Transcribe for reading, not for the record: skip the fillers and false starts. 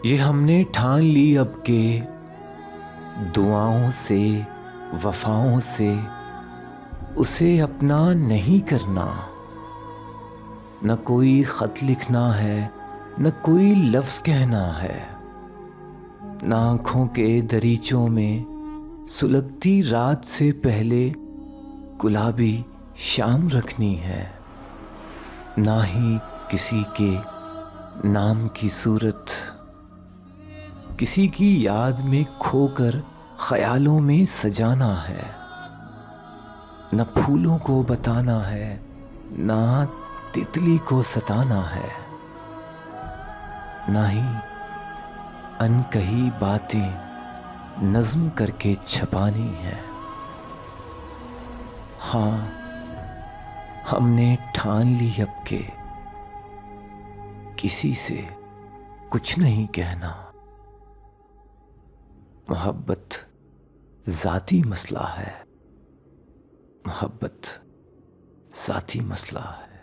ये हमने ठान ली अब के दुआओं से वफाओं से उसे अपना नहीं करना। न कोई खत लिखना है, न कोई लफ्ज कहना है। न आंखों के दरीचों में सुलगती रात से पहले गुलाबी शाम रखनी है। ना ही किसी के नाम की सूरत किसी की याद में खोकर ख्यालों में सजाना है। न फूलों को बताना है, ना तितली को सताना है। ना ही अनकही बातें नज्म करके छपानी है। हाँ, हमने ठान ली अब के किसी से कुछ नहीं कहना। मोहब्बत जाती मसला है, मोहब्बत जाती मसला है।